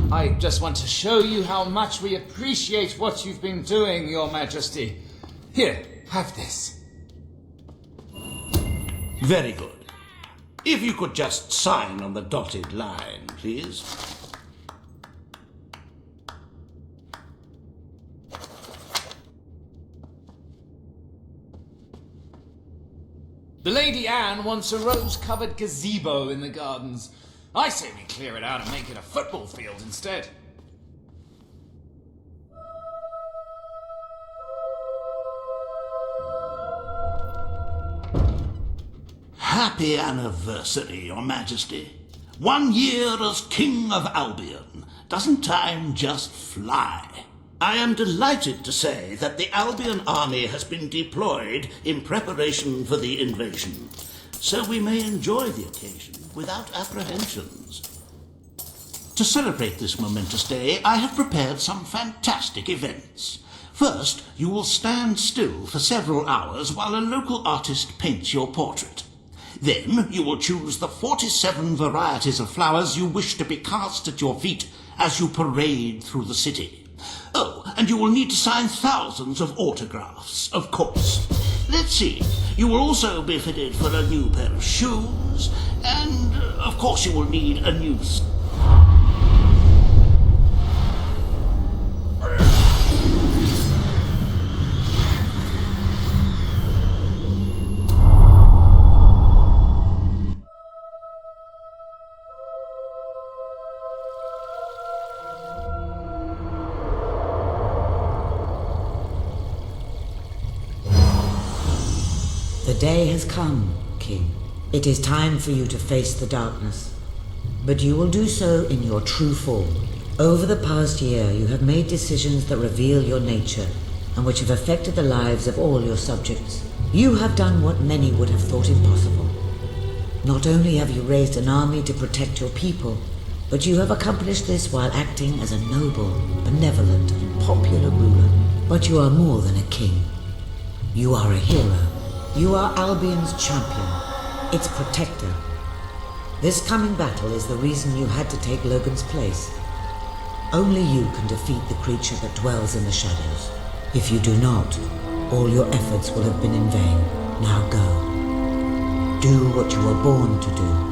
I just want to show you how much we appreciate what you've been doing, Your Majesty. Here, have this. Very good. If you could just sign on the dotted line, please. The Lady Anne wants a rose-covered gazebo in the gardens. I say we clear it out and make it a football field instead. Happy anniversary, Your Majesty. 1 year as King of Albion. Doesn't time just fly? I am delighted to say that the Albion army has been deployed in preparation for the invasion, so we may enjoy the occasion without apprehensions. To celebrate this momentous day, I have prepared some fantastic events. First, you will stand still for several hours while a local artist paints your portrait. Then you will choose the 47 varieties of flowers you wish to be cast at your feet as you parade through the city. Oh, and you will need to sign thousands of autographs, of course. Let's see, you will also be fitted for a new pair of shoes, and, of course, you will need a new... The day has come, King. It is time for you to face the darkness. But you will do so in your true form. Over the past year, you have made decisions that reveal your nature, and which have affected the lives of all your subjects. You have done what many would have thought impossible. Not only have you raised an army to protect your people, but you have accomplished this while acting as a noble, benevolent, and popular ruler. But you are more than a king. You are a hero. You are Albion's champion, its protector. This coming battle is the reason you had to take Logan's place. Only you can defeat the creature that dwells in the shadows. If you do not, all your efforts will have been in vain. Now go. Do what you were born to do.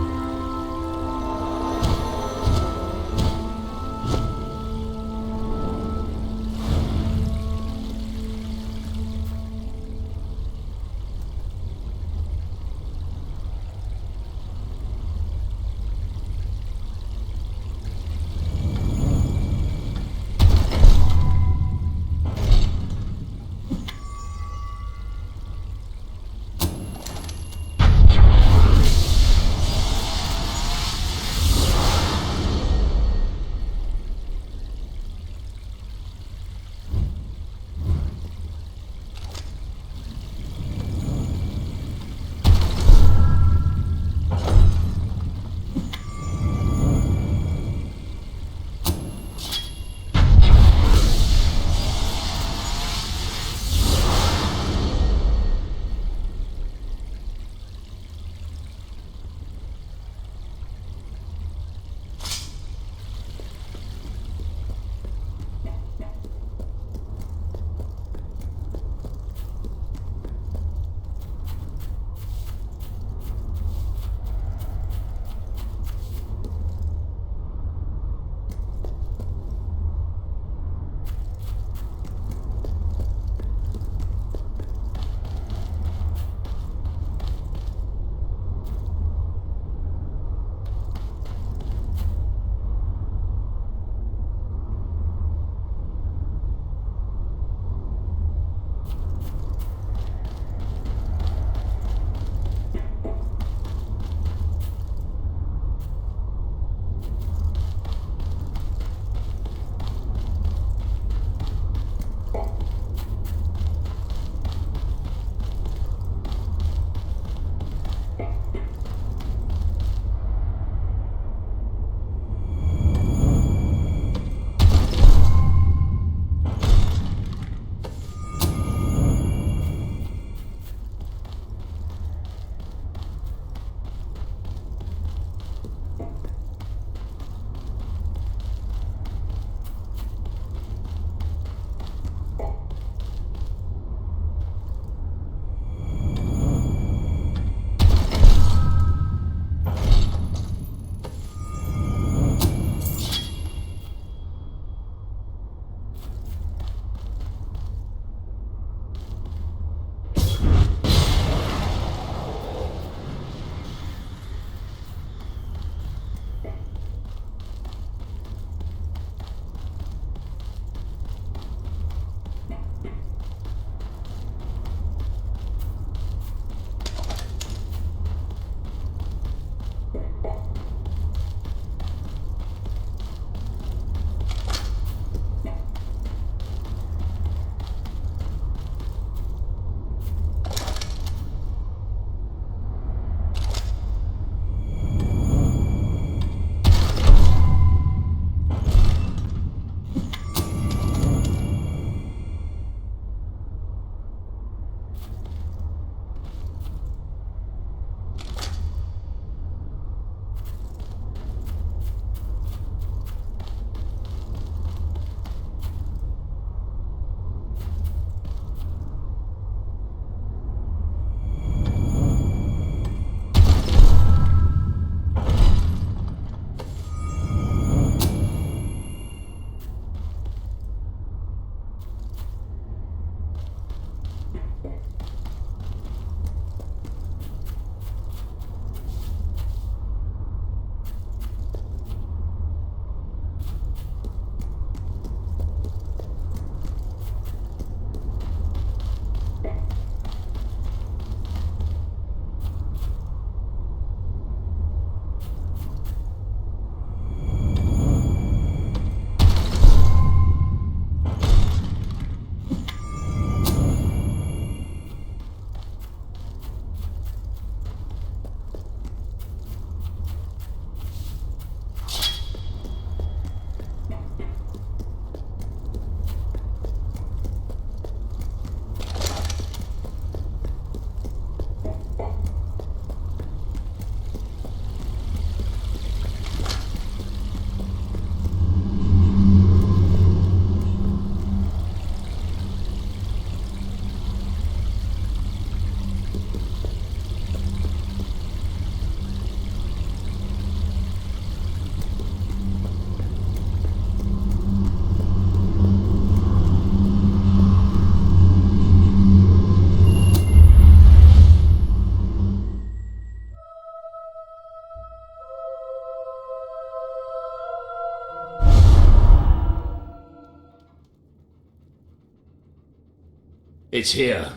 It's here.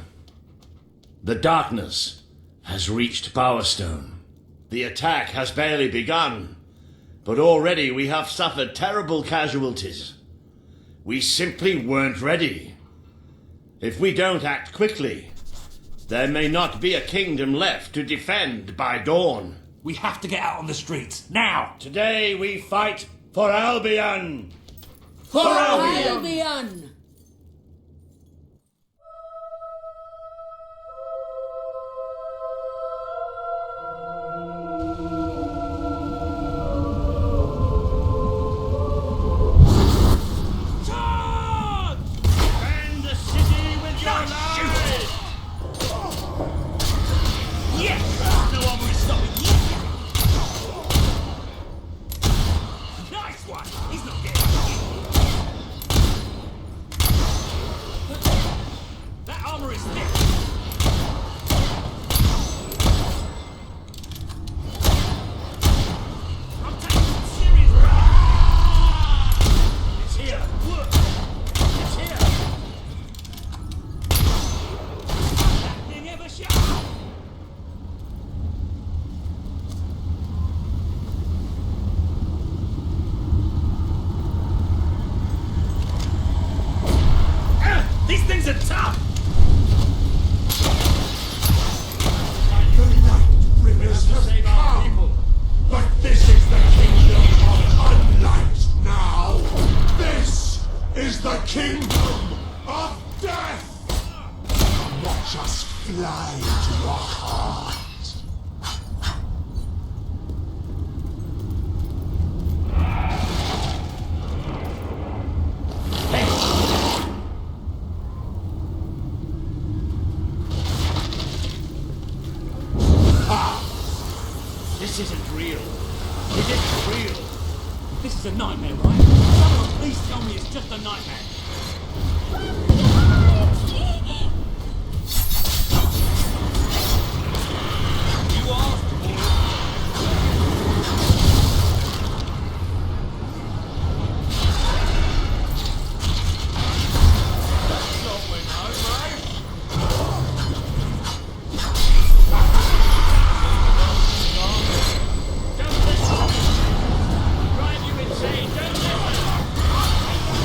The darkness has reached Powerstone. The attack has barely begun, but already we have suffered terrible casualties. We simply weren't ready. If we don't act quickly, there may not be a kingdom left to defend by dawn. We have to get out on the streets, now! Today we fight for Albion! For Albion! Defend the city with your lives! Yes! No armor is stopping you! Nice one! He's not getting that armor is thick! I'm taking some serious It's here! work! It's here! That thing ever shot! These things are tough! The night bringers have come, but this is the kingdom of unlight now. This is the kingdom of death. Watch us fly to your heart. This isn't real. It isn't real. This is a nightmare, right? Someone please tell me it's just a nightmare. You asked for it. That's not when right? Don't listen! Drive you insane! Don't listen!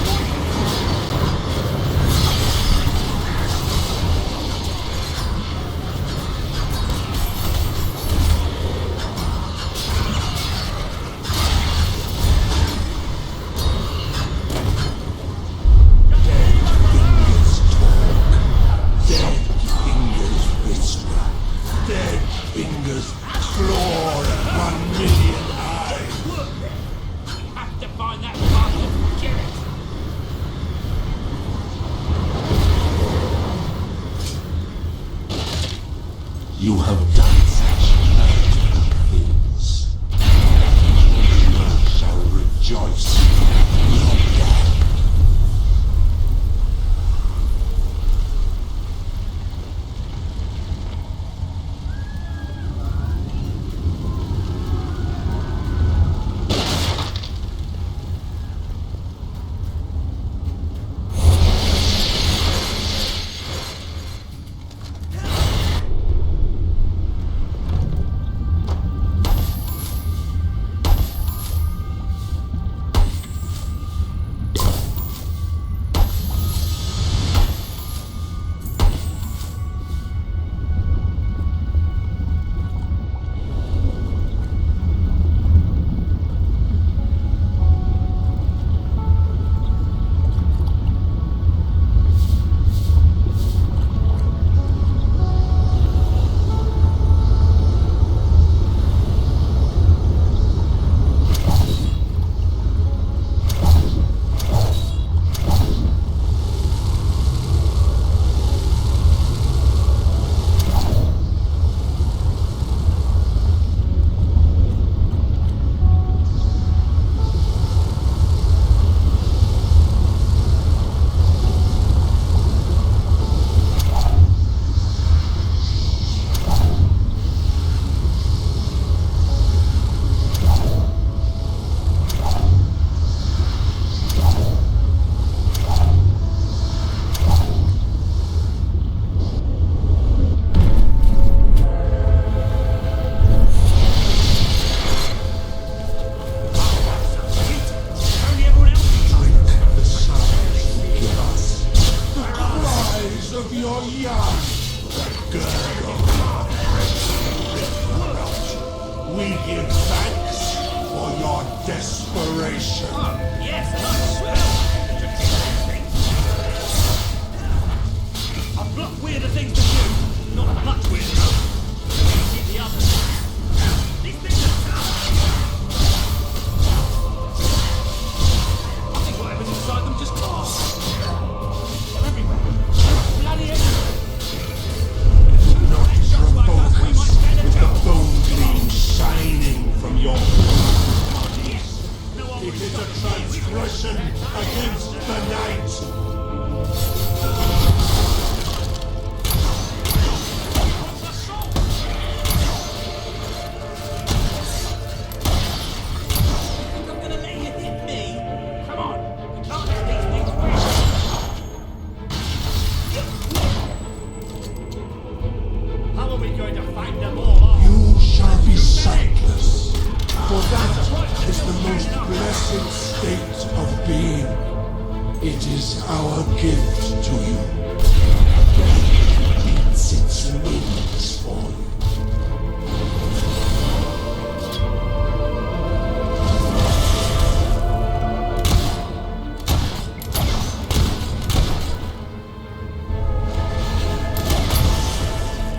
Dead fingers whisper. Dead fingers claw at 1,000,000 eyes. We have to find that bastard and kill it! You have done such murderous things. You shall rejoice in your death. liberation. Yes, and I swear to keep things. I've blocked weirder things than you. Not much weirder, though. See the others. These things are tough. I think whatever's inside them just passed. They're everywhere. Bloody everywhere. Not provoke us with the bone gleam shining from your it is a transgression against the night. I'm gonna let you hit me. Come on. We can't let these things win. How are we going to fight them all off? You shall be sightless, for that is the most blessed state of being. It is our gift to you. It beats its wings for you.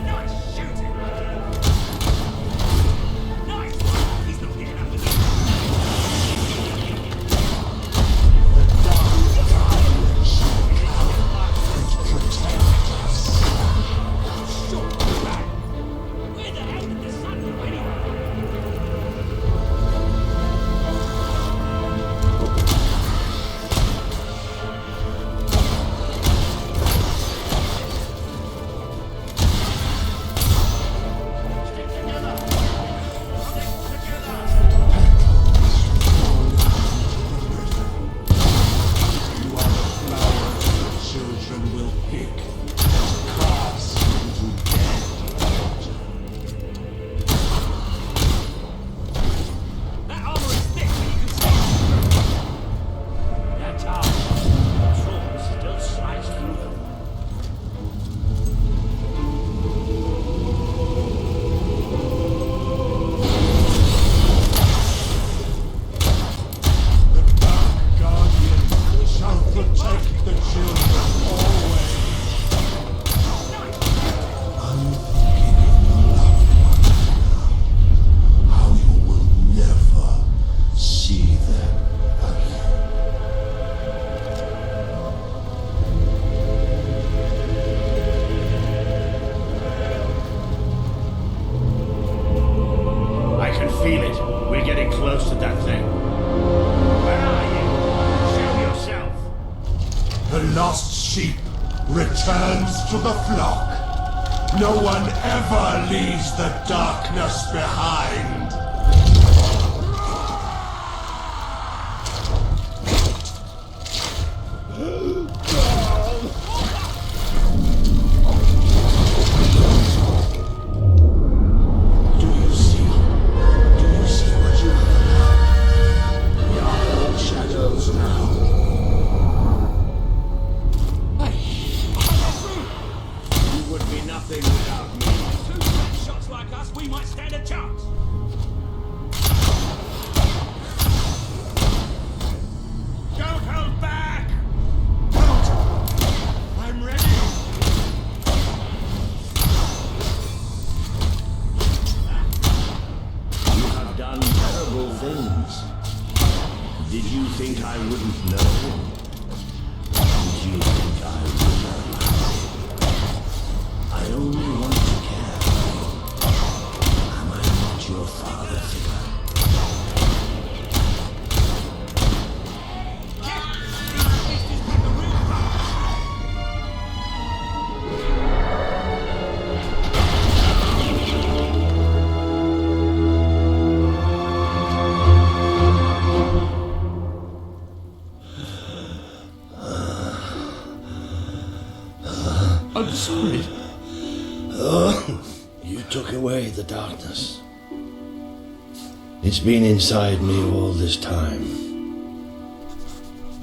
Nice shooting. Nice. He's not getting up with Where the hell did the sun go anyway? Stick together. Stick together. You are the flowers the children will pick and cast into dead water. That armor is thick, but you can see. That's how the thorns still slice through them. The Dark Guardian shall protect the children always. Unforgiving loved ones. How you will never see them again. I can feel it. We're getting close to that thing. Where are you? Show yourself. The lost sheep returns to the flock. No one ever leaves the darkness behind. Do you see? Do you see what you have done? We are all shadows now. You would be nothing without me. Two fat shots like us, we might stand a chance. Don't hold back! I'm ready! You have done terrible things. Did you think I wouldn't know? Did you think I would know? I only want to care. Am I not your father figure? I'm sorry. You took away the darkness. It's been inside me all this time.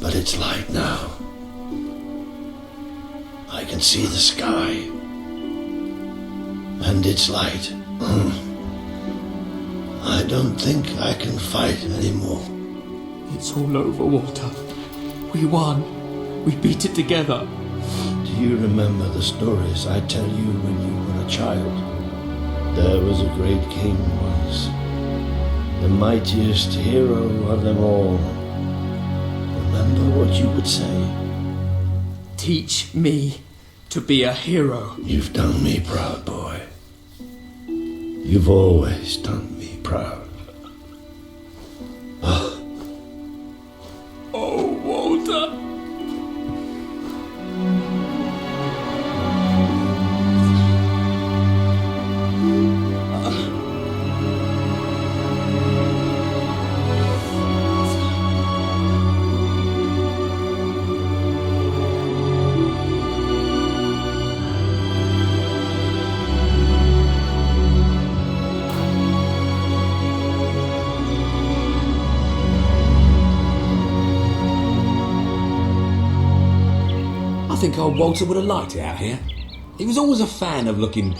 But it's light now. I can see the sky. And it's light. I don't think I can fight anymore. It's all over, Walter. We won. We beat it together. Do you remember the stories I tell you when you were a child? There was a great king once, the mightiest hero of them all. Remember what you would say? Teach me to be a hero. You've done me proud, boy. You've always done me proud. Oh, Walter. I think old Walter would have liked it out here. He was always a fan of looking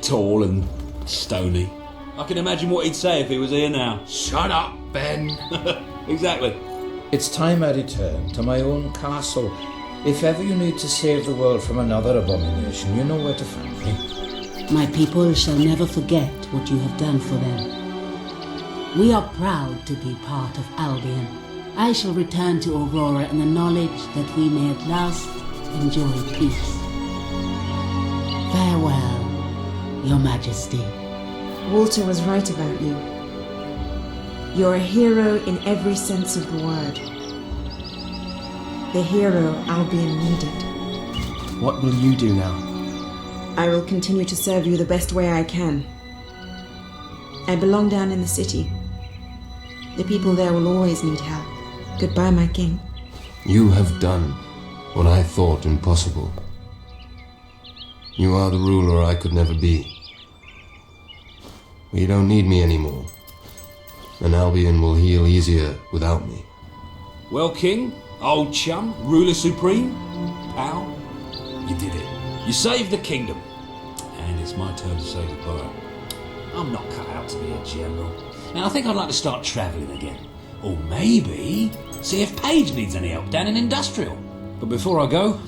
tall and stony. I can imagine what he'd say if he was here now. Shut up, Ben. Exactly. It's time I return to my own castle. If ever you need to save the world from another abomination, you know where to find me. My people shall never forget what you have done for them. We are proud to be part of Albion. I shall return to Aurora in the knowledge that we may at last enjoy peace. Farewell, Your Majesty. Walter was right about you. You're a hero in every sense of the word. The hero Albion needed. What will you do now? I will continue to serve you the best way I can. I belong down in the city. The people there will always need help. Goodbye, my king. You have done what I thought impossible. You are the ruler I could never be. You don't need me anymore, and Albion will heal easier without me. Well, King, old chum, ruler supreme, pal, you did it. You saved the kingdom. And it's my turn to say goodbye. I'm not cut out to be a general. Now, I think I'd like to start travelling again. Or maybe see if Paige needs any help down in Industrial. But before I go,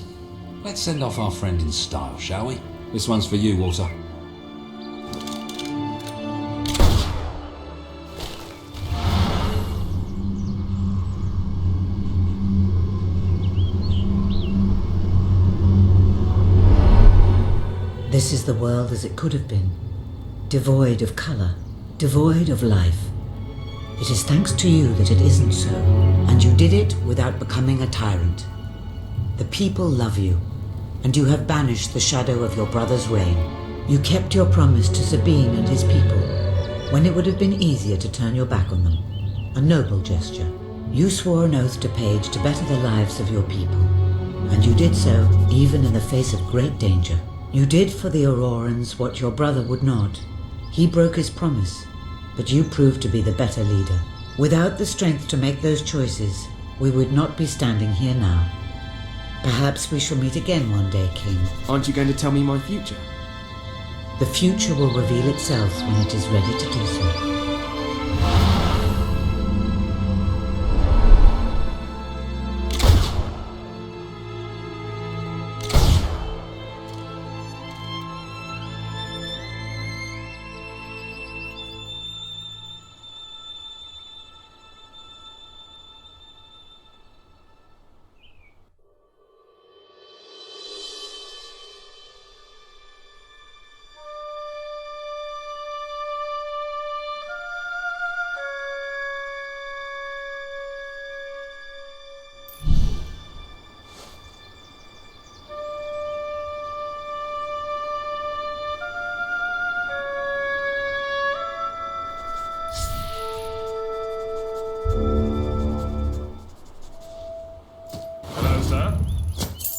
let's send off our friend in style, shall we? This one's for you, Walter. This is the world as it could have been, devoid of colour, devoid of life. It is thanks to you that it isn't so, and you did it without becoming a tyrant. The people love you, and you have banished the shadow of your brother's reign. You kept your promise to Sabine and his people, when it would have been easier to turn your back on them. A noble gesture. You swore an oath to Paige to better the lives of your people, and you did so even in the face of great danger. You did for the Aurorans what your brother would not. He broke his promise, but you proved to be the better leader. Without the strength to make those choices, we would not be standing here now. Perhaps we shall meet again one day, King. Aren't you going to tell me my future? The future will reveal itself when it is ready to do so.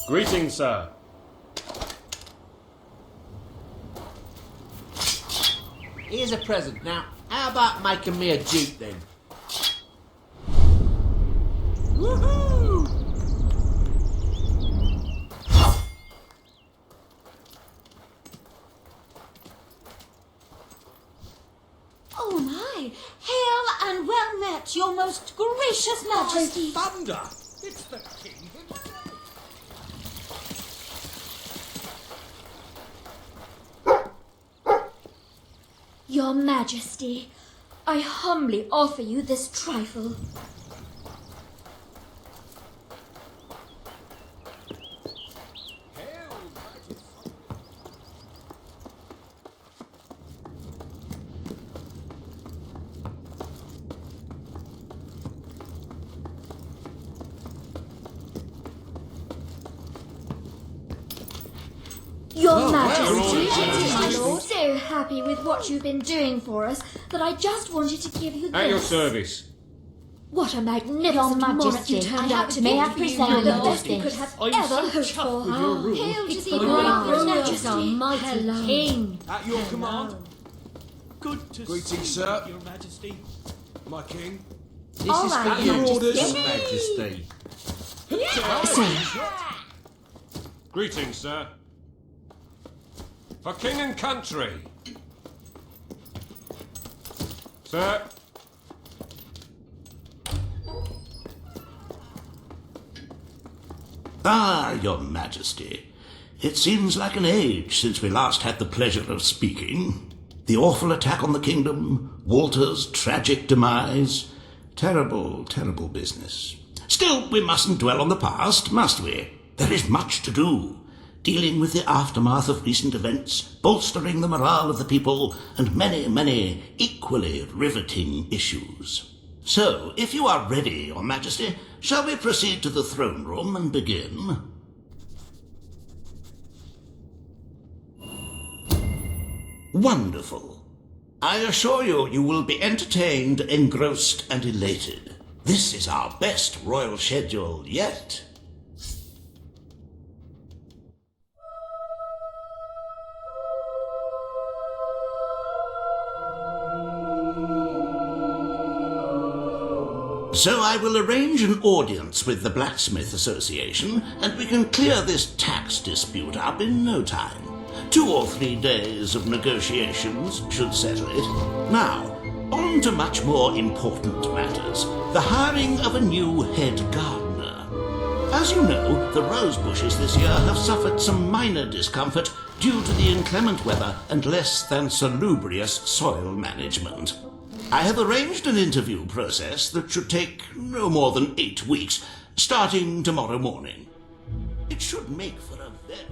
Greetings, sir. Here's a present. Now, how about making me a duke then? Woohoo! Oh my! Hail and well met, your most gracious gracious Majesty! Thunder! It's the king himself! Your Majesty, I humbly offer you this trifle. Your Majesty, my lord, so happy with what you've been doing for us that I just wanted to give you this. At your service. What a magnificent monarch you turned out to be. I present the best you could have ever hoped for. Hail to the great Majesty, almighty King. At your command. Good to Greetings, see sir. you, Your Majesty. My king. This All is right, for you, your orders. Your Majesty. Greetings, sir. For king and country. Sir. Ah, Your Majesty. It seems like an age since we last had the pleasure of speaking. The awful attack on the kingdom, Walter's tragic demise. Terrible, terrible business. Still, we mustn't dwell on the past, must we? There is much to do. Dealing with the aftermath of recent events, bolstering the morale of the people, and many, many equally riveting issues. So, if you are ready, Your Majesty, shall we proceed to the throne room and begin? Wonderful. I assure you, you will be entertained, engrossed, and elated. This is our best royal schedule yet. So I will arrange an audience with the Blacksmith Association, and we can clear this tax dispute up in no time. 2 or 3 days of negotiations should settle it. Now, on to much more important matters. The hiring of a new head gardener. As you know, the rose bushes this year have suffered some minor discomfort due to the inclement weather and less than salubrious soil management. I have arranged an interview process that should take no more than 8 weeks, starting tomorrow morning. It should make for a very...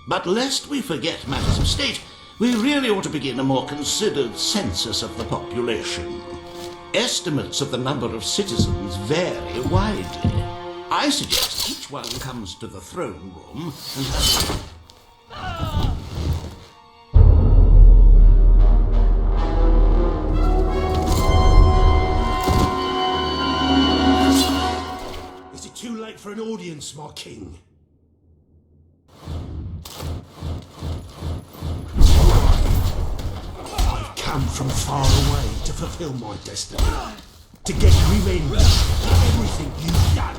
But lest we forget matters of state, we really ought to begin a more considered census of the population. Estimates of the number of citizens vary widely. I suggest each one comes to the throne room and has... Is it too late for an audience, my king? I've come from far away to fulfill my destiny. To get revenge for everything you've done.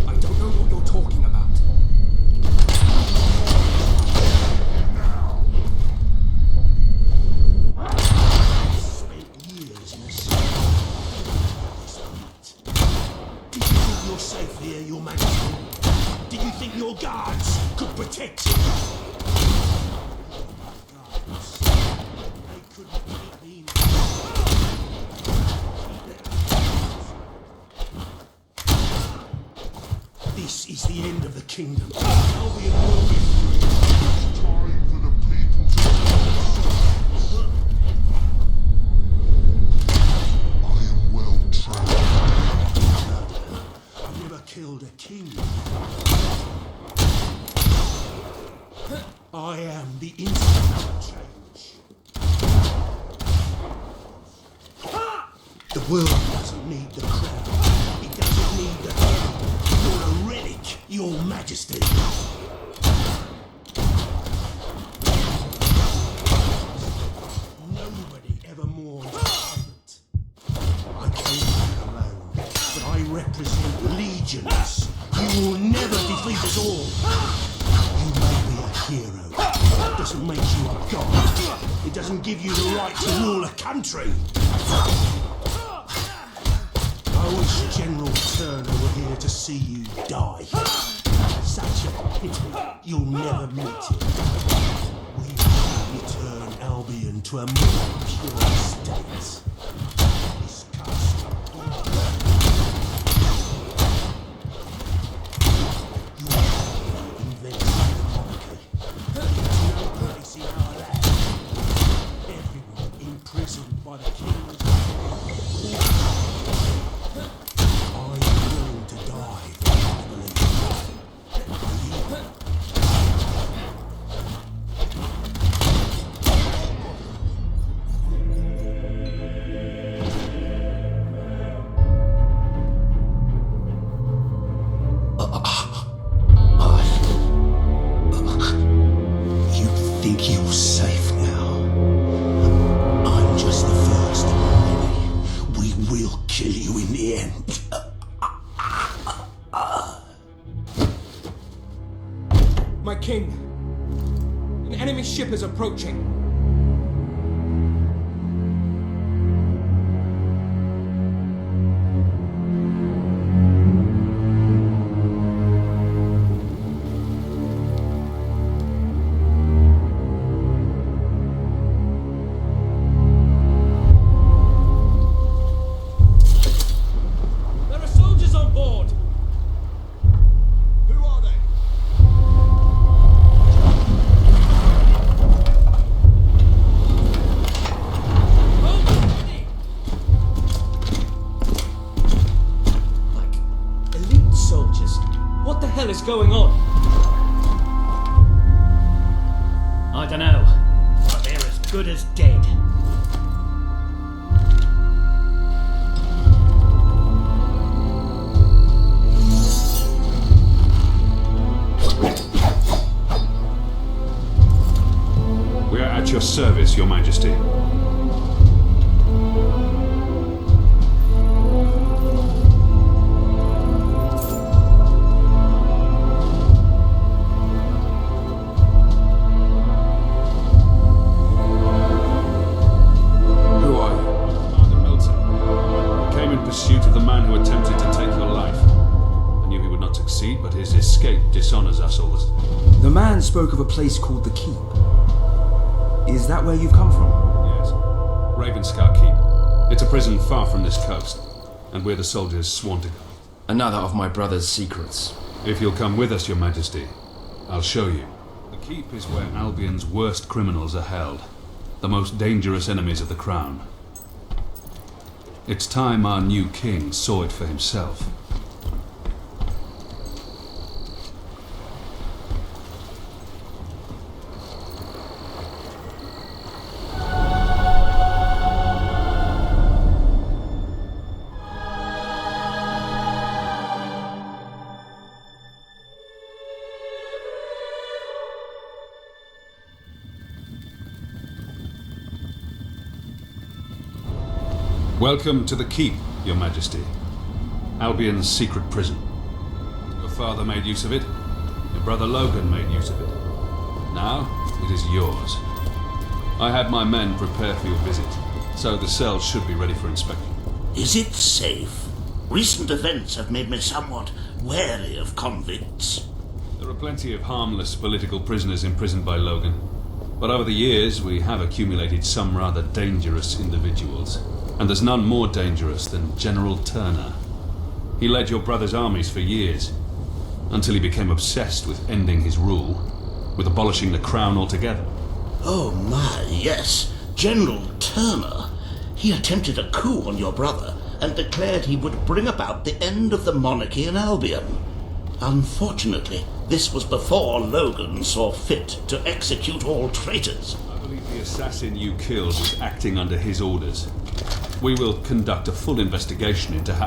I don't know what you're talking about. Safe here, Your Majesty. Do you think your guards could protect you? They couldn't keep me. This is the end of the kingdom. Albion will be free. It's time for the people to I am The world doesn't need the crown. It doesn't need the throne. You're a relic, Your Majesty. Nobody ever mourns a tyrant. I came here alone, but I represent legions. You will never defeat us all. You may be a hero. That doesn't make you a god. It doesn't give you the right to rule a country. I wish General Turner were here to see you die. Such a pity you'll never meet him. We will return Albion to a more pure state. This castle. You invented the monarchy. Nobody see how that. Everyone imprisoned by the king. I'm willing to die for what I believe. You think you're safe now? I'm just the first of many. We will kill you in the end. My king! An enemy ship is approaching. There are soldiers on board! Who are they? Elite soldiers? What the hell is going on? I don't know, but they're as good as dead. We are at your service, Your Majesty. Who are you? Commander Milton. I came in pursuit of the man who attempted to take your life. I knew he would not succeed, but his escape dishonors us all. The man spoke of a place called the Keep. Is that where you've come from? Yes. Ravenscar Keep. It's a prison far from this coast, and we're the soldiers sworn to go. Another of my brother's secrets. If you'll come with us, Your Majesty, I'll show you. The Keep is where Albion's worst criminals are held, the most dangerous enemies of the Crown. It's time our new king saw it for himself. Welcome to the Keep, Your Majesty. Albion's secret prison. Your father made use of it. Your brother Logan made use of it. Now, it is yours. I had my men prepare for your visit, so the cells should be ready for inspection. Is it safe? Recent events have made me somewhat wary of convicts. There are plenty of harmless political prisoners imprisoned by Logan. But over the years, we have accumulated some rather dangerous individuals. And there's none more dangerous than General Turner. He led your brother's armies for years, until he became obsessed with ending his rule, with abolishing the crown altogether. Oh my, yes. General Turner. He attempted a coup on your brother and declared he would bring about the end of the monarchy in Albion. Unfortunately, this was before Logan saw fit to execute all traitors. I believe the assassin you killed was acting under his orders. We will conduct a full investigation into how...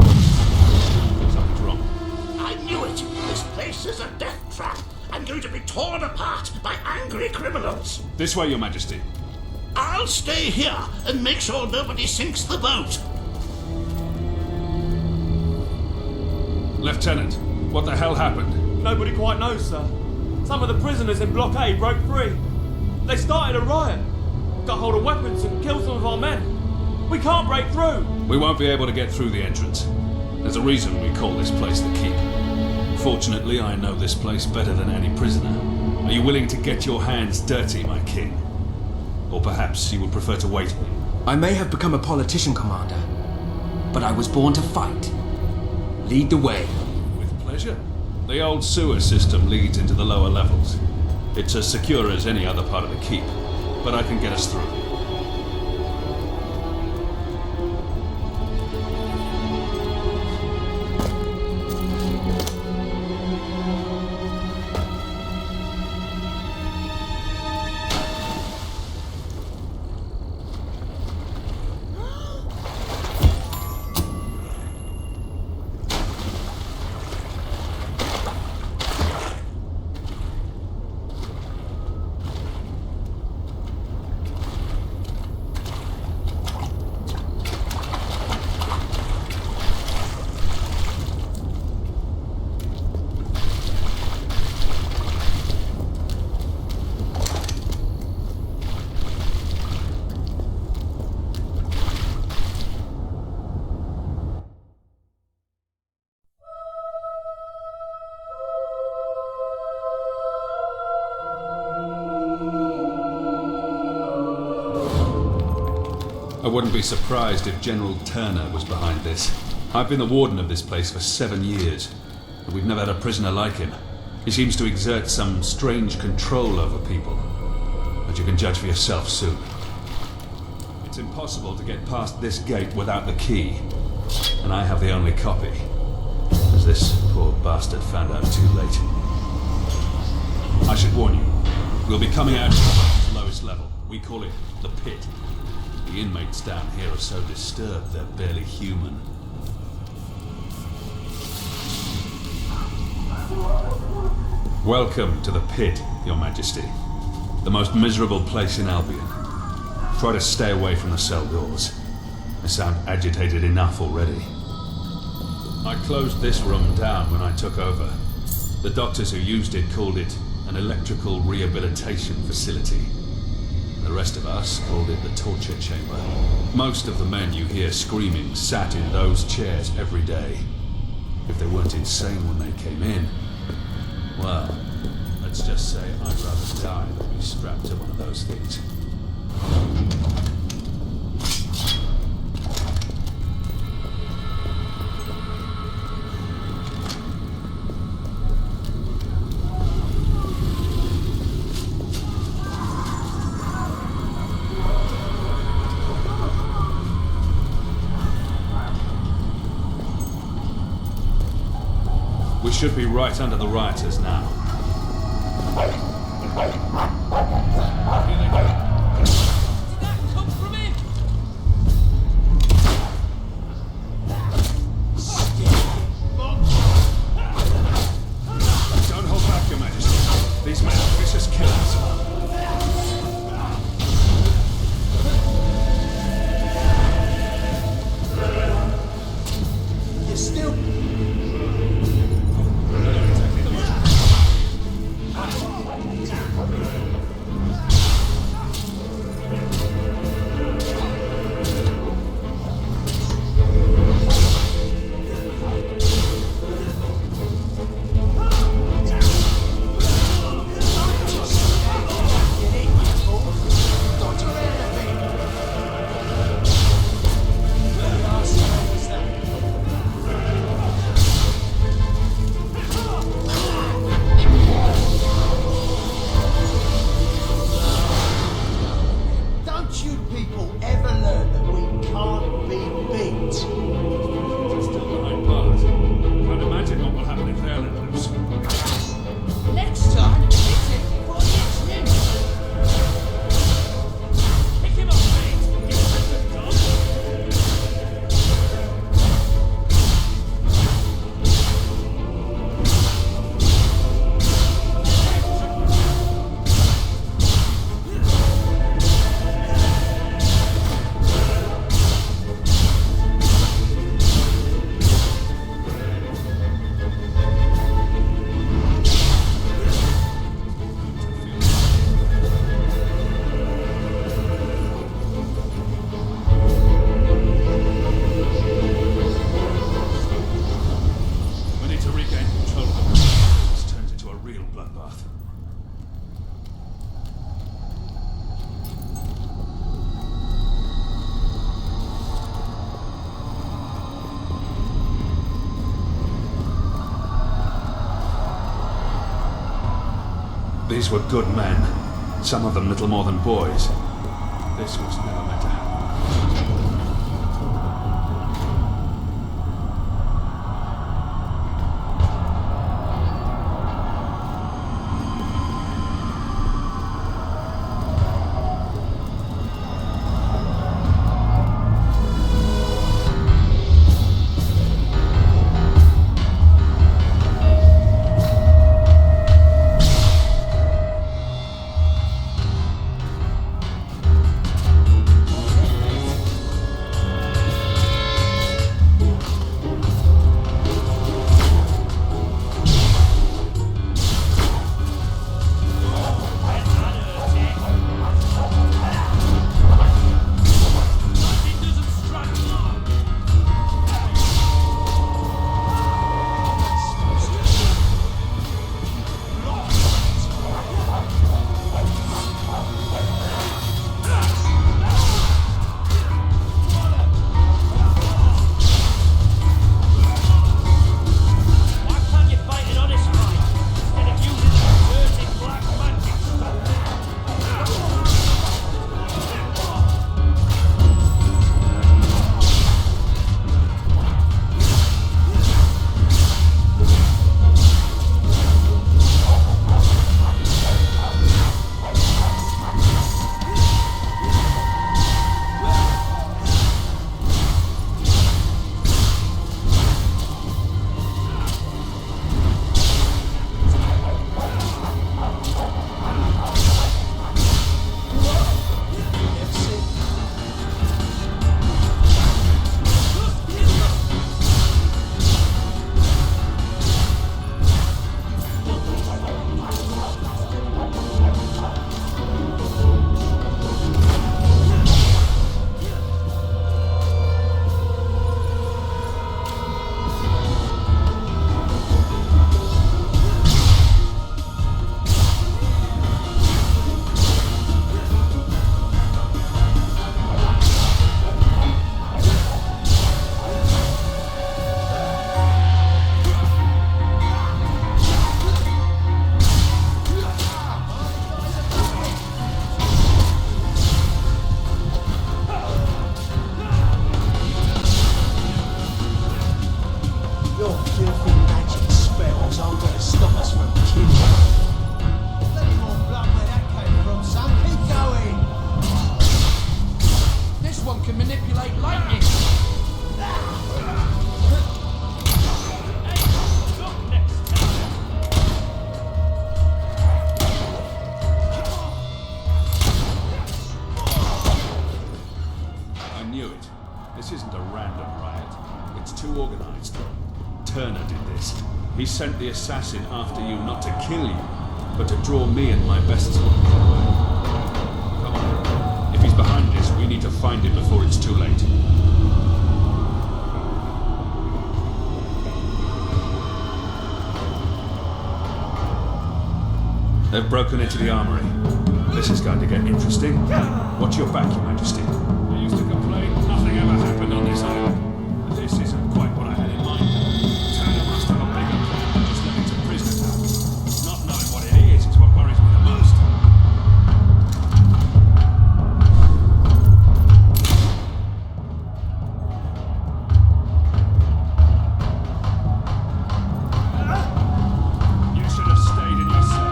Something's wrong. I knew it! This place is a death trap. I'm going to be torn apart by angry criminals. This way, Your Majesty. I'll stay here and make sure nobody sinks the boat. Lieutenant, what the hell happened? Nobody quite knows, sir. Some of the prisoners in Block A broke free. They started a riot, got hold of weapons and killed some of our men. We can't break through. We won't be able to get through the entrance. There's a reason we call this place the Keep. Fortunately, I know this place better than any prisoner. Are you willing to get your hands dirty, my king? Or perhaps you would prefer to wait? I may have become a politician, Commander, but I was born to fight. Lead the way. With pleasure. The old sewer system leads into the lower levels. It's as secure as any other part of the Keep, but I can get us through. I wouldn't be surprised if General Turner was behind this. I've been the warden of this place for 7 years, and we've never had a prisoner like him. He seems to exert some strange control over people, but you can judge for yourself soon. It's impossible to get past this gate without the key, and I have the only copy, as this poor bastard found out too late. I should warn you, we'll be coming out to the lowest level. We call it the Pit. The inmates down here are so disturbed they're barely human. Welcome to the Pit, Your Majesty. The most miserable place in Albion. Try to stay away from the cell doors. I sound agitated enough already. I closed this room down when I took over. The doctors who used it called it an electrical rehabilitation facility. The rest of us called it the torture chamber. Most of the men you hear screaming sat in those chairs every day. If they weren't insane when they came in, well, let's just say I'd rather die than be strapped to one of those things. We should be right under the rioters now. Here they go. Did that come from him? Don't hold back, Your Majesty. These men are vicious killers. You're still... These were good men. Some of them little more than boys. This was never meant to happen. He sent the assassin after you not to kill you, but to draw me and my best swordsman away. Come on. If he's behind this, we need to find him before it's too late. They've broken into the armory. This is going to get interesting. Watch your back, Your Majesty. I used to complain nothing ever happened on this island. But this isn't quite what I had in mind. Turner must have a bigger plan than just letting some prisoners out. Not knowing what it is what worries me the most. You should have stayed in your cell.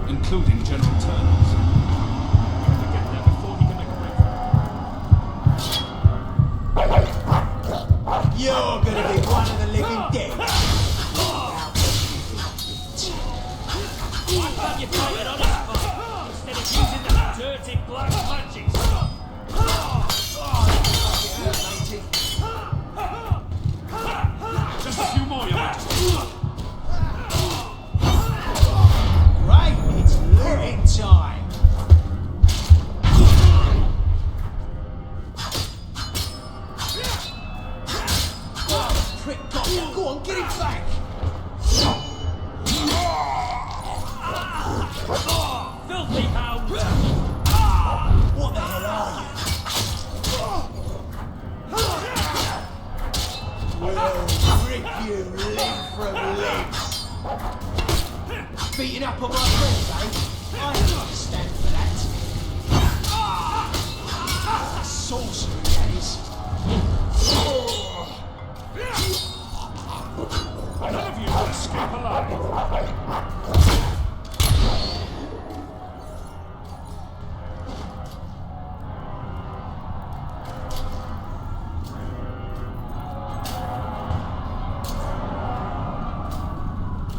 including General Turner's. We have to get there before he can make a breakthrough. You're gonna be one of the living dead. Why can't you fight it on his fight instead of using that dirty black magic stuff? Just a few more, Your Majesty. Right, it's looting time. Oh, prick got you. Go on, get him back. Filthy hound! What the hell are you? We'll rip you limb from limb. Beating up on my friends, eh? I don't understand for that. Sorcery, that is. None of you will escape alive.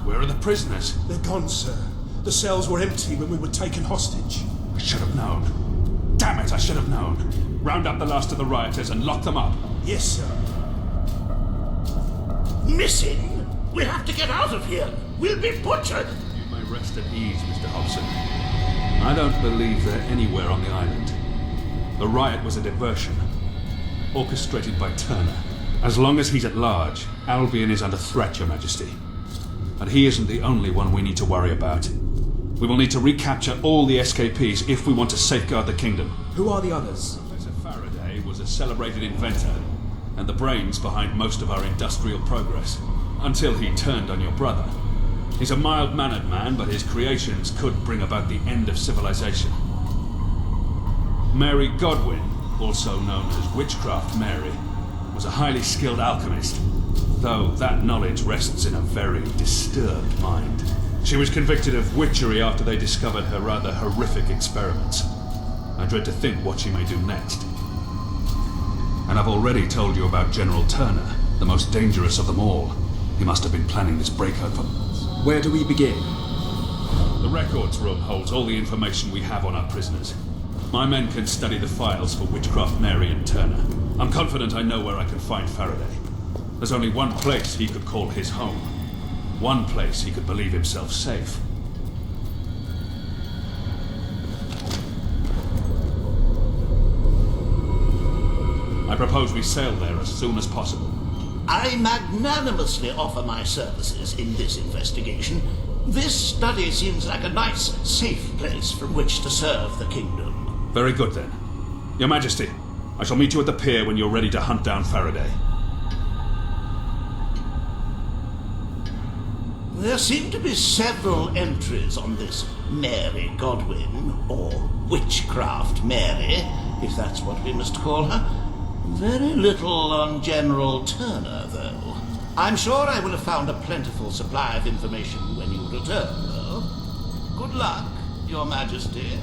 Where are the prisoners? They're gone, sir. The cells were empty when we were taken hostage. I should have known. Damn it, I should have known. Round up the last of the rioters and lock them up. Yes, sir. Missing? We have to get out of here. We'll be butchered. You may rest at ease, Mr. Hobson. I don't believe they're anywhere on the island. The riot was a diversion, orchestrated by Turner. As long as he's at large, Albion is under threat, Your Majesty. And he isn't the only one we need to worry about. We will need to recapture all the escapees if we want to safeguard the kingdom. Who are the others? Professor Faraday was a celebrated inventor, and the brains behind most of our industrial progress. Until he turned on your brother. He's a mild-mannered man, but his creations could bring about the end of civilization. Mary Godwin, also known as Witchcraft Mary, was a highly skilled alchemist, though that knowledge rests in a very disturbed mind. She was convicted of witchery after they discovered her rather horrific experiments. I dread to think what she may do next. And I've already told you about General Turner, the most dangerous of them all. He must have been planning this breakover. Where do we begin? The records room holds all the information we have on our prisoners. My men can study the files for Witchcraft Mary and Turner. I'm confident I know where I can find Faraday. There's only one place he could call his home. One place he could believe himself safe. I propose we sail there as soon as possible. I magnanimously offer my services in this investigation. This study seems like a nice, safe place from which to serve the kingdom. Very good, then. Your Majesty, I shall meet you at the pier when you're ready to hunt down Faraday. There seem to be several entries on this Mary Godwin, or Witchcraft Mary, if that's what we must call her. Very little on General Turner, though. I'm sure I will have found a plentiful supply of information when you return, though. Good luck, Your Majesty.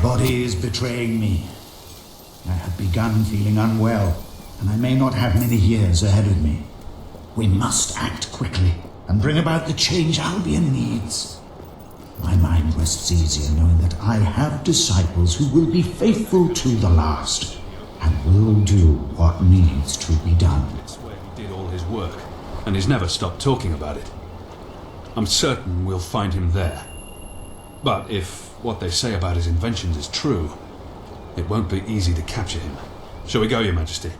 body is betraying me. I have begun feeling unwell, and I may not have many years ahead of me. We must act quickly and bring about the change Albion needs. My mind rests easier knowing that I have disciples who will be faithful to the last and will do what needs to be done. It's where he did all his work, and he's never stopped talking about it. I'm certain we'll find him there. But if what they say about his inventions is true, it won't be easy to capture him. Shall we go, Your Majesty?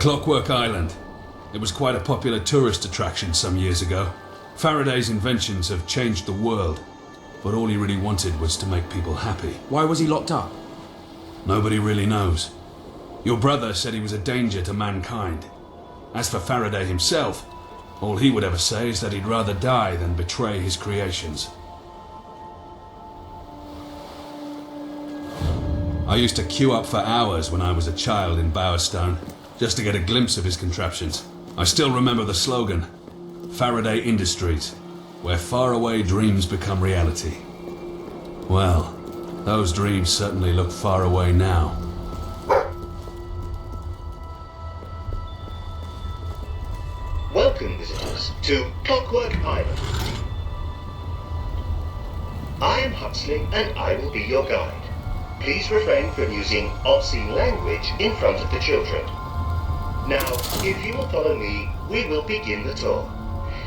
Clockwork Island. It was quite a popular tourist attraction some years ago. Faraday's inventions have changed the world, but all he really wanted was to make people happy. Why was he locked up? Nobody really knows. Your brother said he was a danger to mankind. As for Faraday himself, all he would ever say is that he'd rather die than betray his creations. I used to queue up for hours when I was a child in Bowerstone, just to get a glimpse of his contraptions. I still remember the slogan, Faraday Industries, where faraway dreams become reality. Well, those dreams certainly look far away now. Welcome, visitors, to Clockwork Island. I am Huxley, and I will be your guide. Please refrain from using obscene language in front of the children. Now, if you will follow me, we will begin the tour.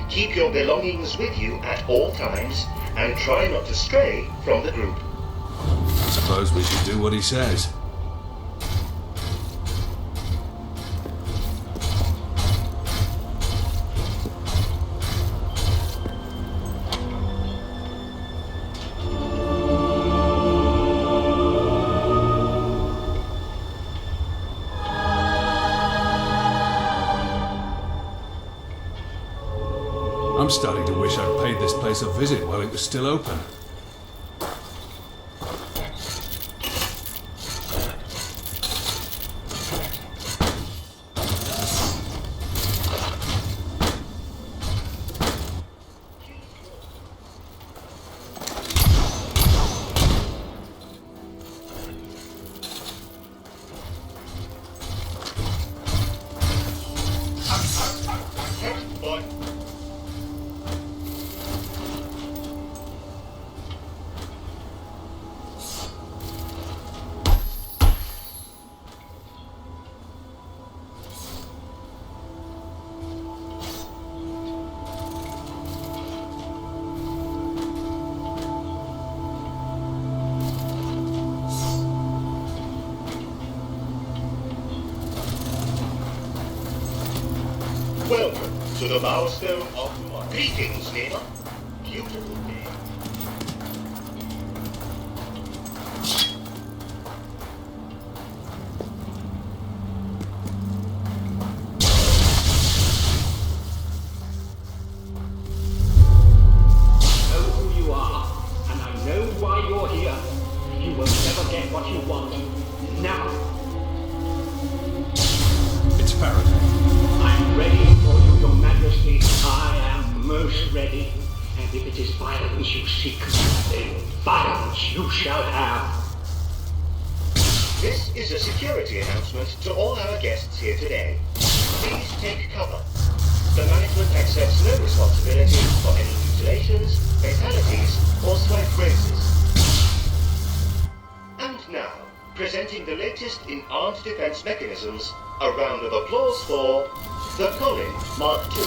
Keep your belongings with you at all times, and try not to stray from the group. I suppose we should do what he says. I'm starting to wish I'd paid this place a visit while it was still open. Welcome to the Milestone of Tomorrow. Greetings, neighbor. Beautiful day. I know who you are, and I know why you're here. You will never get what you want. Now. It's Faraday. I'm ready for you, Your Majesty. I am most ready. And if it is violence you seek, then violence you shall have. This is a security announcement to all our guests here today. Please take cover. The management accepts no responsibility for any mutilations, fatalities, or slight grazes. And now, presenting the latest in armed defense mechanisms, a round of applause for the Colin Mark II.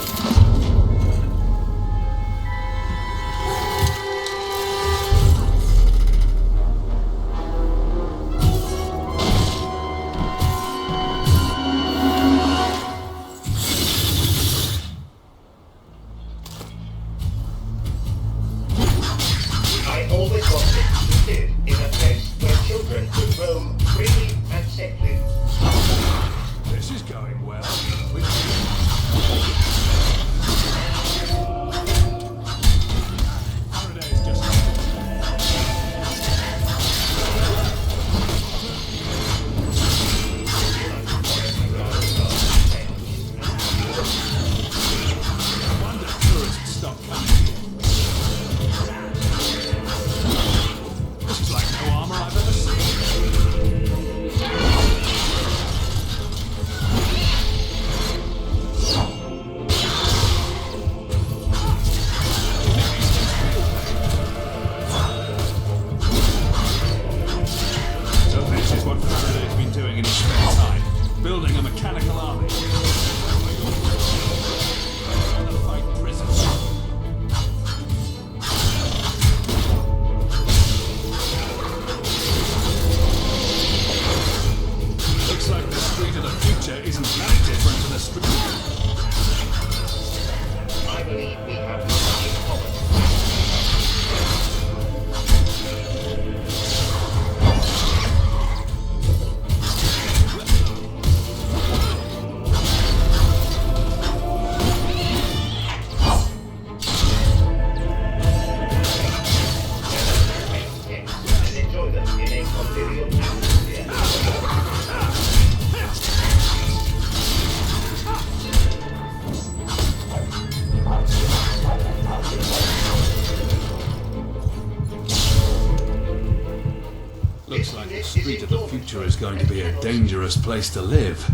street of the future is going to be a dangerous place to live.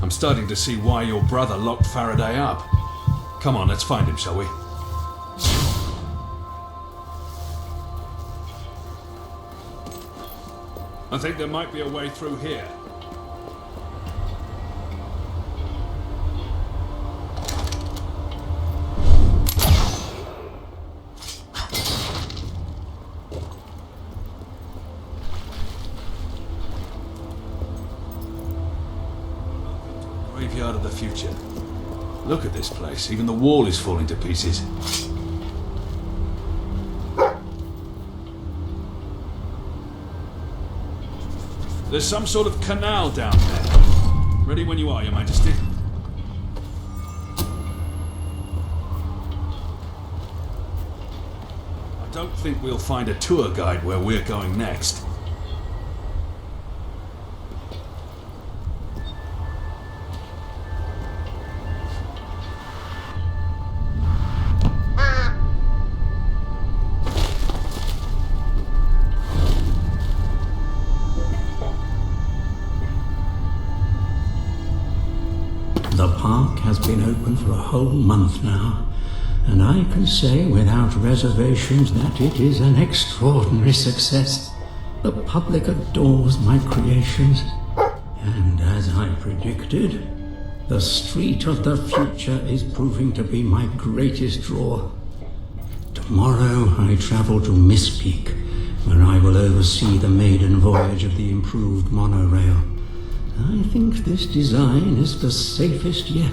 I'm starting to see why your brother locked Faraday up. Come on, let's find him, shall we? I think there might be a way through here. Graveyard of the future. Look at this place. Even the wall is falling to pieces. There's some sort of canal down there. Ready when you are, Your Majesty. I don't think we'll find a tour guide where we're going next. The park has been open for a whole month now, and I can say without reservations that it is an extraordinary success. The public adores my creations, and as I predicted, the Street of the Future is proving to be my greatest draw. Tomorrow I travel to Miss Peak, where I will oversee the maiden voyage of the improved monorail. I think this design is the safest yet.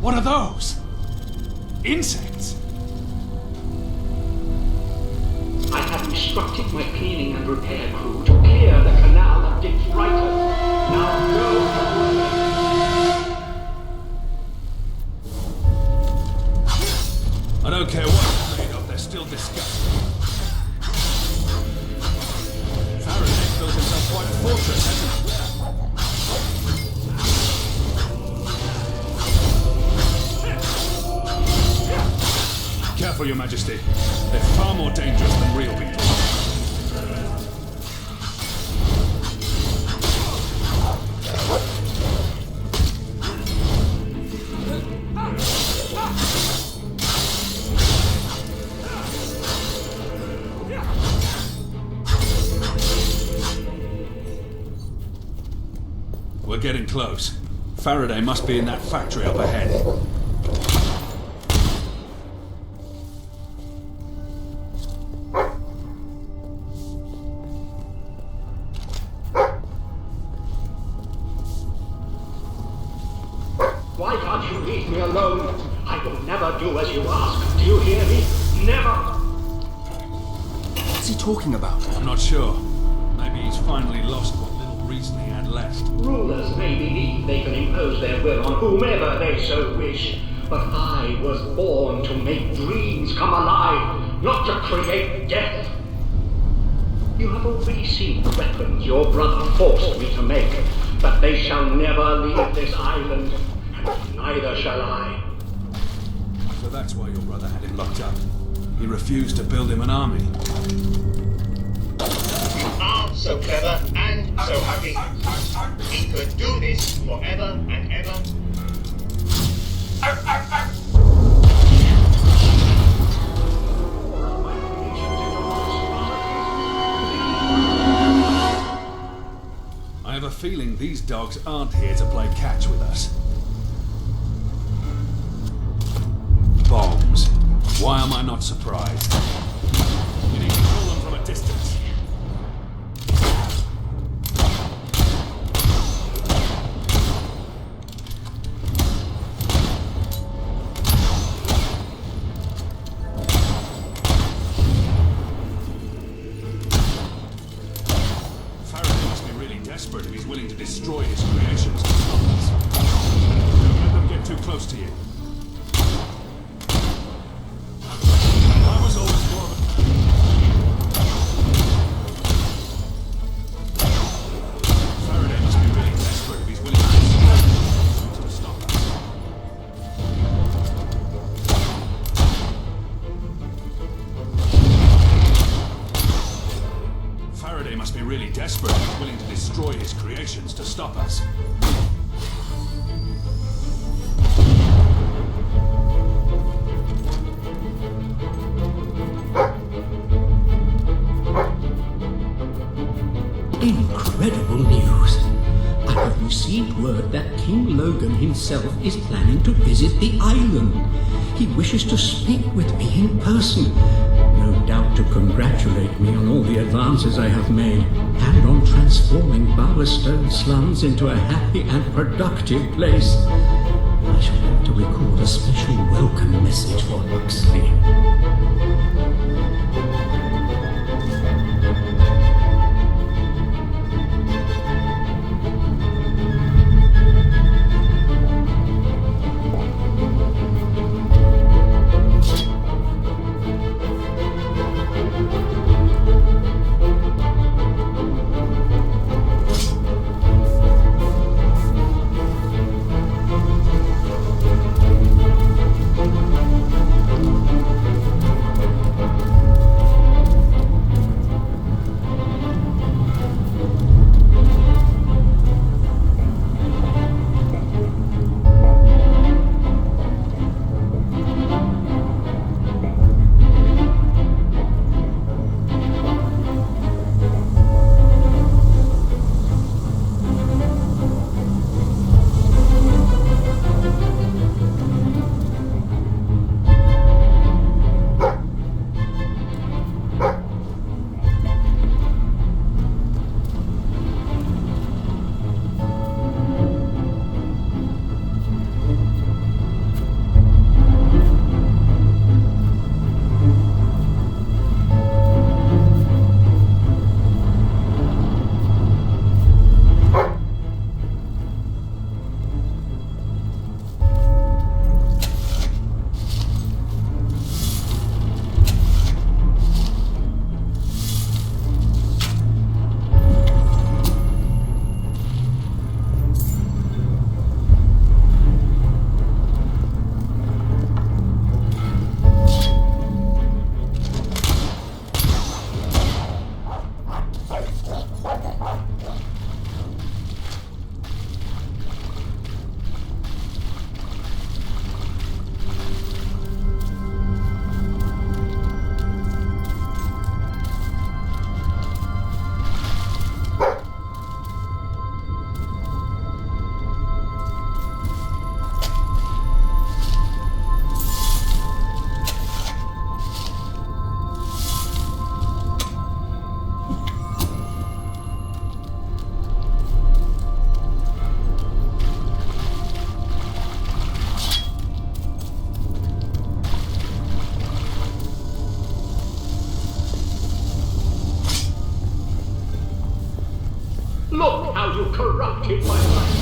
What are those? Insects? I have instructed my cleaning and repair crew to clear the canal of detritus. Now go. I don't care what they're made of, they're still disgusting. Faraday built himself quite a fortress, hasn't he? Careful, Your Majesty. They're far more dangerous than real people. We're getting close. Faraday must be in that factory up ahead. Why can't you leave me alone? I will never do as you ask. Do you hear me? Never! What's he talking about? I'm not sure. Maybe he's finally lost what little reason he had left. Rulers may believe they can impose their will on whomever they so wish, but I was born to make dreams come alive, not to create death. You have already seen the weapons your brother forced me to make, but they shall never leave this island, and neither shall I. So that's why your brother had him locked up. He refused to build him an army. You are so clever and so happy. He could do this forever and ever. I have a feeling these dogs aren't here to play catch with us. Bombs. Why am I not surprised? You need to kill them from a distance. really desperate if he's willing to destroy his creations to stop us. Don't let them get too close to you. I was always more of a... Faraday must be really desperate if he's willing to destroy his creations to stop us. Faraday must be really desperate if he's willing to destroy his creations to stop us. Incredible news. I have received word that King Logan himself is planning to visit the island. He wishes to speak with me in person. No doubt to congratulate me on all the advances I have made and on transforming Bowerstone slums into a happy and productive place. I shall have to record a special welcome message for Huxley. Look how you corrupted my life.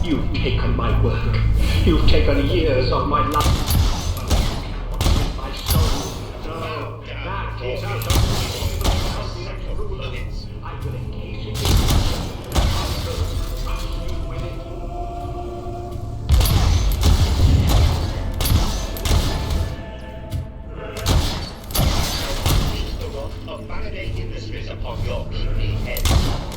You've taken my work. You've taken years of my life. My soul. No, that is not I will engage in The rod of validating mysteries upon your kingly head.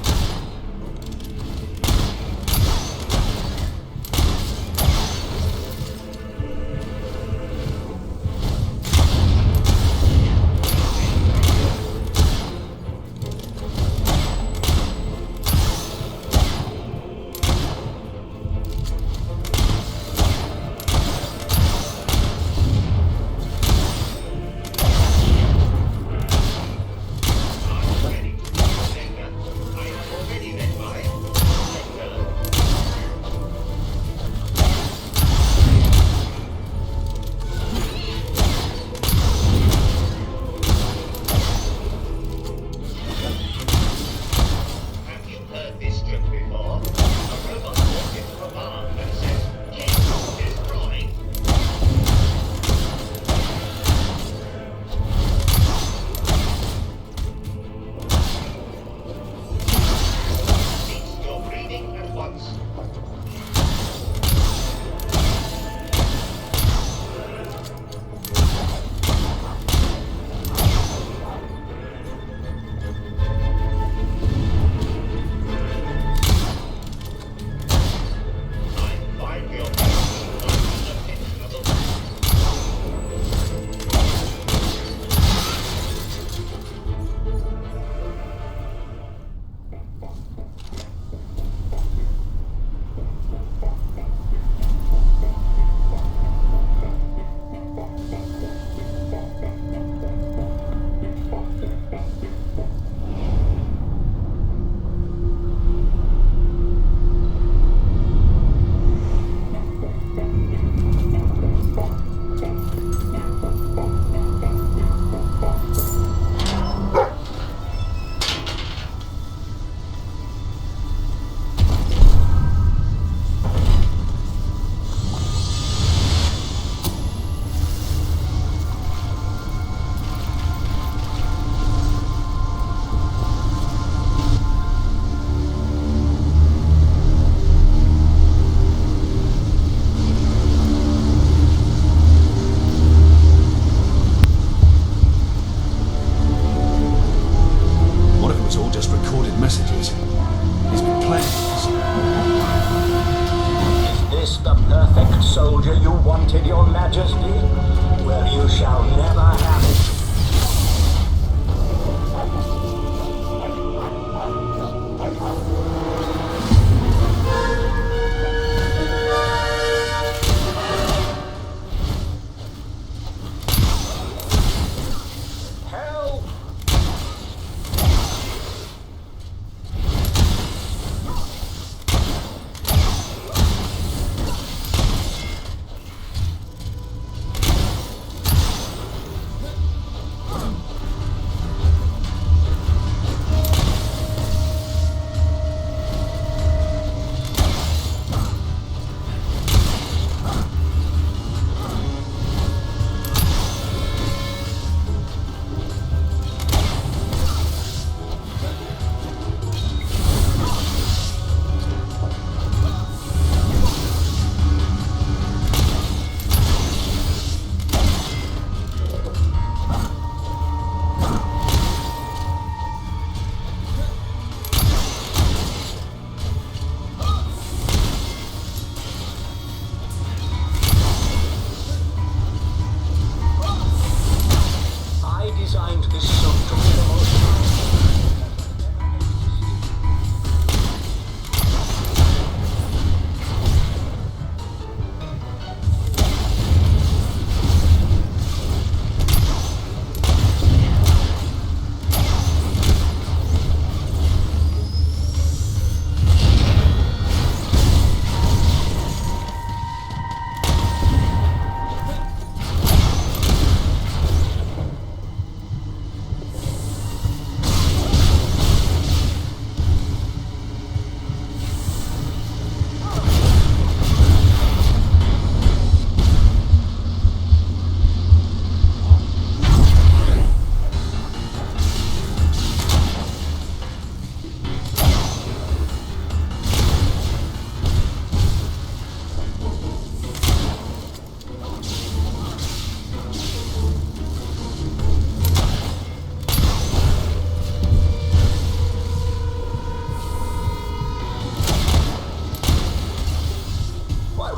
messages. He's been playing us. Is this the perfect soldier you wanted, Your Majesty? Well, you shall never have it.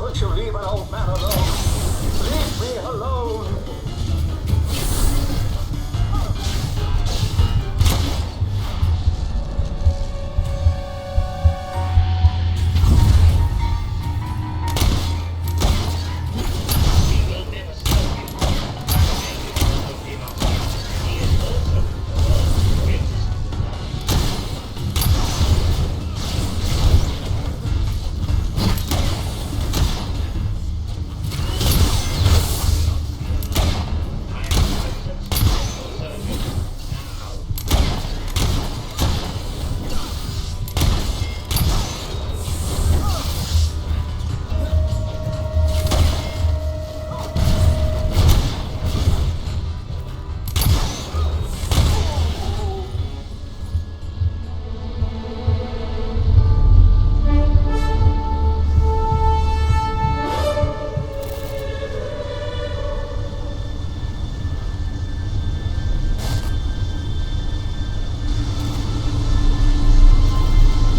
Won't you leave an old man alone? Leave me alone!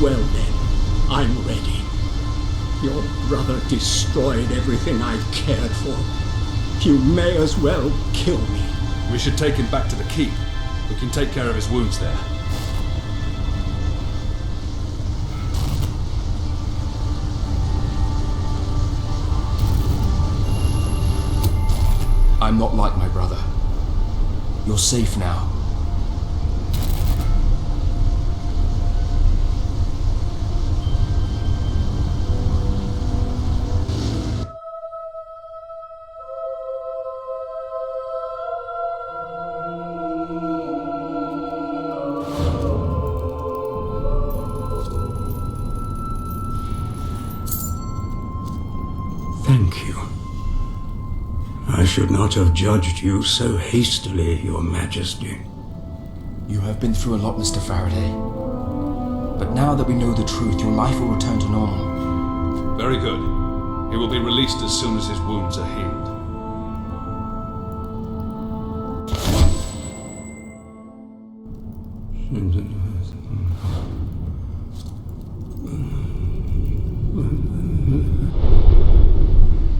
Well then, I'm ready. Your brother destroyed everything I cared for. You may as well kill me. We should take him back to the keep. We can take care of his wounds there. I'm not like my brother. You're safe now. Thank you. I should not have judged you so hastily, Your Majesty. You have been through a lot, Mr. Faraday. But now that we know the truth, your life will return to normal. Very good. He will be released as soon as his wounds are healed.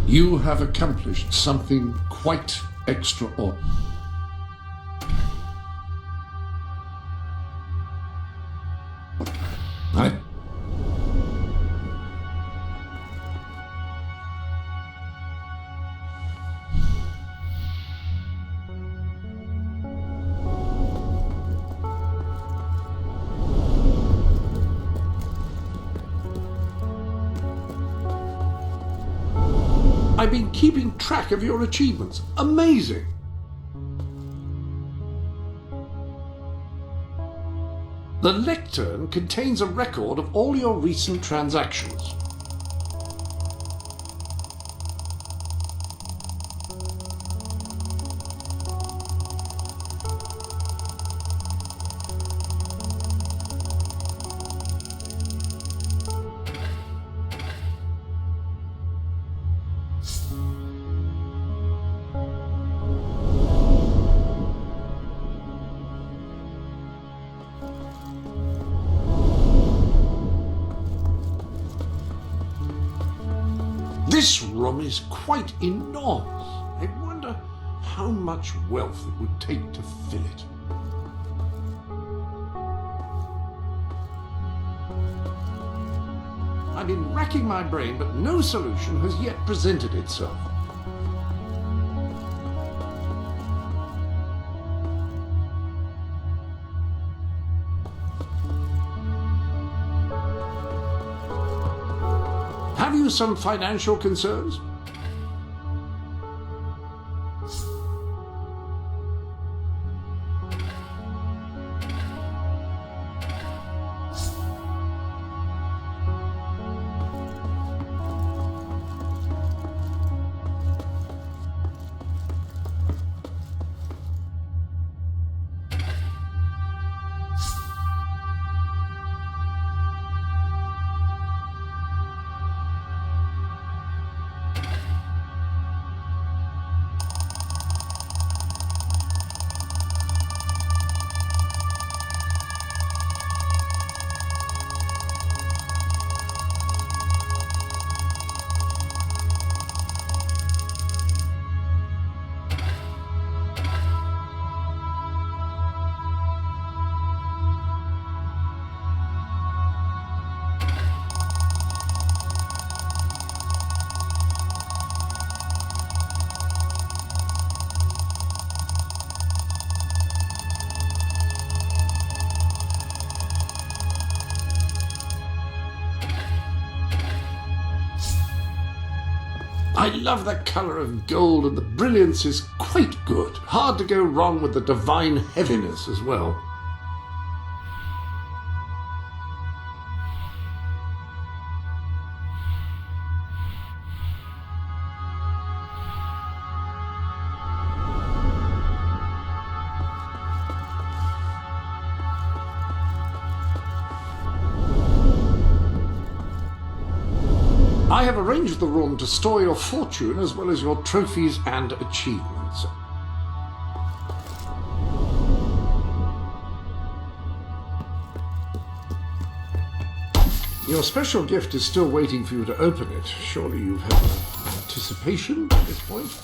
You have accomplished something quite extraordinary. I've been keeping track of your achievements. Amazing! The lectern contains a record of all your recent transactions. This room is quite enormous. I wonder how much wealth it would take to fill it. I've been racking my brain, but no solution has yet presented itself. Have you some financial concerns? I love that colour of gold, and the brilliance is quite good. Hard to go wrong with the divine heaviness as well. I have arranged the room to store your fortune as well as your trophies and achievements. Your special gift is still waiting for you to open it. Surely you've had anticipation at this point?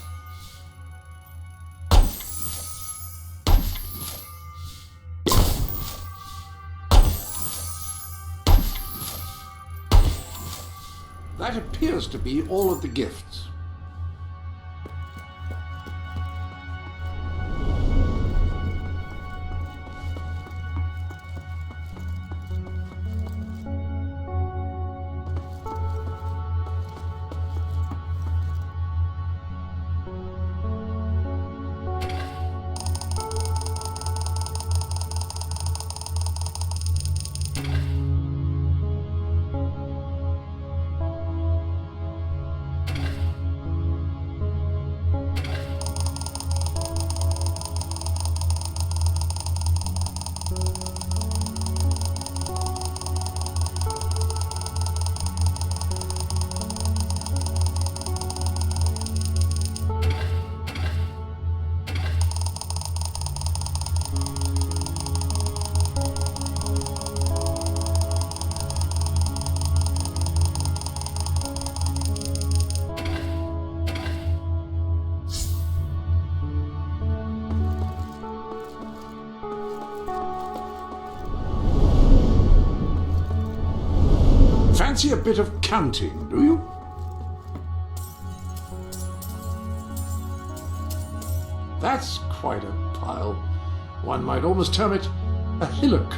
That appears to be all of the gifts. Fancy a bit of counting, do you? That's quite a pile. One might almost term it a hillock.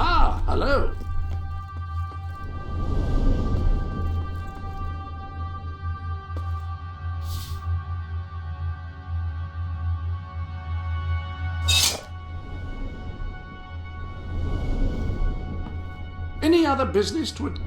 Ah, hello. Any other business to it?